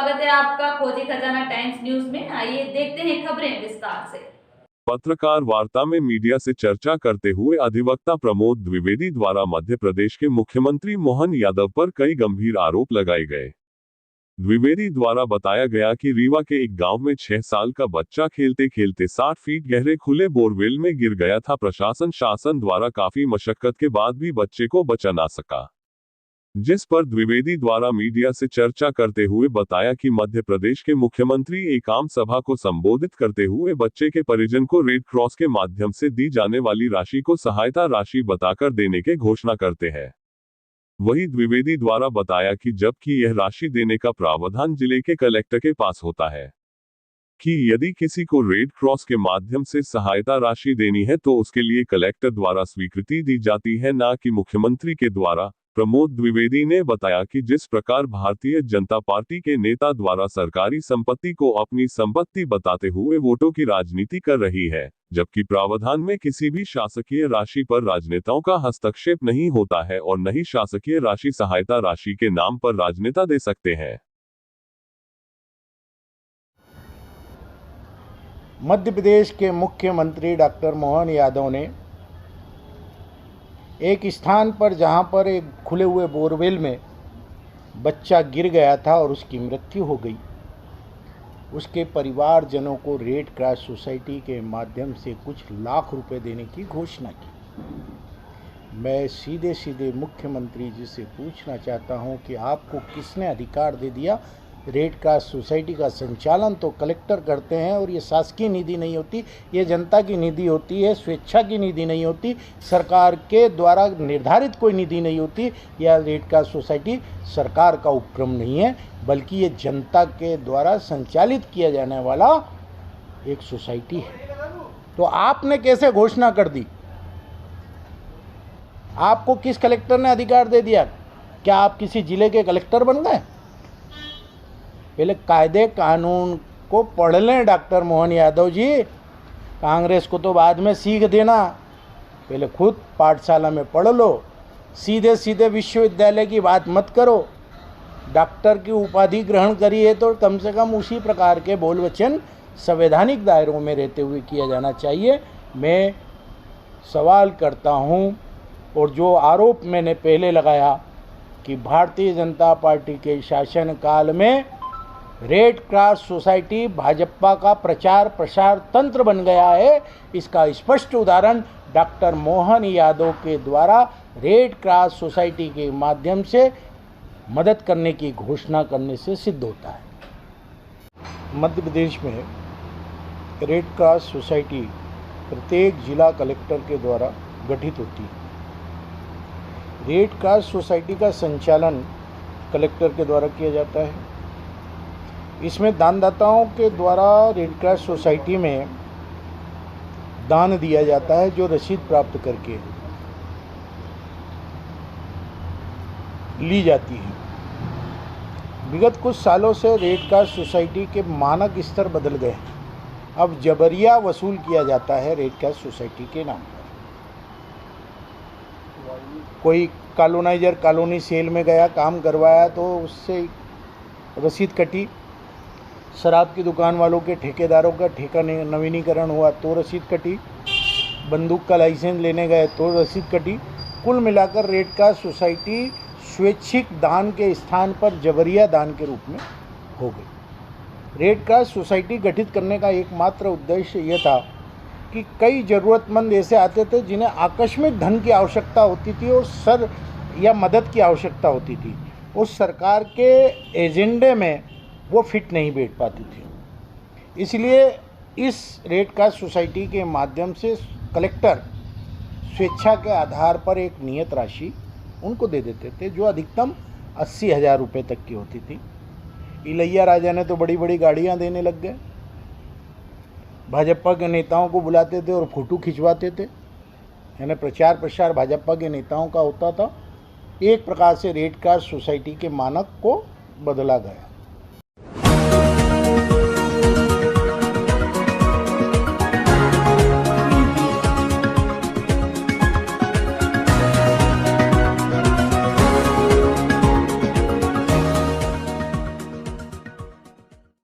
स्वागत है आपका खोजी खजाना टाइम्स न्यूज में। आइए देखते हैं खबरें विस्तार से। पत्रकार वार्ता में मीडिया से चर्चा करते हुए अधिवक्ता प्रमोद द्विवेदी द्वारा मध्य प्रदेश के मुख्यमंत्री मोहन यादव पर कई गंभीर आरोप लगाए गए। द्विवेदी द्वारा बताया गया कि रीवा के एक गांव में 6 साल का बच्चा खेलते खेलते 60 फीट गहरे खुले बोरवेल में गिर गया था। प्रशासन शासन द्वारा काफी मशक्कत के बाद भी बच्चे को बचा ना सका, जिस पर द्विवेदी द्वारा मीडिया से चर्चा करते हुए बताया कि मध्य प्रदेश के मुख्यमंत्री एक आम सभा को संबोधित करते हुए बच्चे के परिजन को रेड क्रॉस के माध्यम से दी जाने वाली राशि को सहायता राशि बताकर देने के घोषणा करते हैं। वहीं द्विवेदी द्वारा बताया कि जबकि यह राशि देने का प्रावधान जिले के कलेक्टर के पास होता है कि यदि किसी को रेड क्रॉस के माध्यम से सहायता राशि देनी है तो उसके लिए कलेक्टर द्वारा स्वीकृति दी जाती है, न कि मुख्यमंत्री के द्वारा। प्रमोद द्विवेदी ने बताया कि जिस प्रकार भारतीय जनता पार्टी के नेता द्वारा सरकारी संपत्ति को अपनी संपत्ति बताते हुए वोटों की राजनीति कर रही है, जबकि प्रावधान में किसी भी शासकीय राशि पर राजनेताओं का हस्तक्षेप नहीं होता है और न ही शासकीय राशि सहायता राशि के नाम पर राजनेता दे सकते हैं। मध्य प्रदेश के मुख्यमंत्री डॉक्टर मोहन यादव ने एक स्थान पर जहां पर एक खुले हुए बोरवेल में बच्चा गिर गया था और उसकी मृत्यु हो गई, उसके परिवारजनों को रेड क्रॉस सोसाइटी के माध्यम से कुछ लाख रुपए देने की घोषणा की। मैं सीधे सीधे मुख्यमंत्री जी से पूछना चाहता हूं कि आपको किसने अधिकार दे दिया? रेड क्रॉस सोसाइटी का संचालन तो कलेक्टर करते हैं और ये शासकीय निधि नहीं होती, ये जनता की निधि होती है, स्वेच्छा की निधि नहीं होती, सरकार के द्वारा निर्धारित कोई निधि नहीं होती। यह रेड क्रॉस सोसाइटी सरकार का उपक्रम नहीं है, बल्कि ये जनता के द्वारा संचालित किया जाने वाला एक सोसाइटी है। तो आपने कैसे घोषणा कर दी? आपको किस कलेक्टर ने अधिकार दे दिया? क्या आप किसी जिले के कलेक्टर बन गए? पहले कायदे कानून को पढ़ लें डॉक्टर मोहन यादव जी। कांग्रेस को तो बाद में सीख देना, पहले खुद पाठशाला में पढ़ लो। सीधे सीधे विश्वविद्यालय की बात मत करो। डॉक्टर की उपाधि ग्रहण करी है तो कम से कम उसी प्रकार के बोल वचन संवैधानिक दायरों में रहते हुए किया जाना चाहिए। मैं सवाल करता हूं, और जो आरोप मैंने पहले लगाया कि भारतीय जनता पार्टी के शासनकाल में रेड क्रॉस सोसाइटी भाजपा का प्रचार प्रसार तंत्र बन गया है, इसका स्पष्ट उदाहरण डॉक्टर मोहन यादव के द्वारा रेड क्रॉस सोसाइटी के माध्यम से मदद करने की घोषणा करने से सिद्ध होता है। मध्य प्रदेश में रेड क्रॉस सोसाइटी प्रत्येक जिला कलेक्टर के द्वारा गठित होती है। रेड क्रॉस सोसाइटी का संचालन कलेक्टर के द्वारा किया जाता है। इसमें दानदाताओं के द्वारा रेड क्रॉस सोसाइटी में दान दिया जाता है, जो रसीद प्राप्त करके ली जाती है। विगत कुछ सालों से रेड क्रॉस सोसाइटी के मानक स्तर बदल गए हैं। अब जबरिया वसूल किया जाता है रेड क्रॉस सोसाइटी के नाम पर। कोई कॉलोनाइजर कॉलोनी सेल में गया, काम करवाया तो उससे रसीद कटी। शराब की दुकान वालों के ठेकेदारों का ठेका नवीनीकरण हुआ तो रसीद कटी। बंदूक का लाइसेंस लेने गए तो रसीद कटी। कुल मिलाकर रेड क्रॉस सोसाइटी स्वैच्छिक दान के स्थान पर जबरिया दान के रूप में हो गई। रेड क्रॉस सोसाइटी गठित करने का एकमात्र उद्देश्य यह था कि कई ज़रूरतमंद ऐसे आते थे जिन्हें आकस्मिक धन की आवश्यकता होती थी और या मदद की आवश्यकता होती थी। उस सरकार के एजेंडे में वो फिट नहीं बैठ पाती थी। इसलिए इस रेड क्रॉस सोसाइटी के माध्यम से कलेक्टर स्वेच्छा के आधार पर एक नियत राशि उनको दे देते थे, जो अधिकतम 80,000 रुपये तक की होती थी। इलैया राजा ने तो बड़ी बड़ी गाड़ियां देने लग गए। भाजपा के नेताओं को बुलाते थे और फोटो खिंचवाते थे, यानी प्रचार प्रसार भाजपा के नेताओं का होता था। एक प्रकार से रेड क्रॉस सोसाइटी के मानक को बदला गया।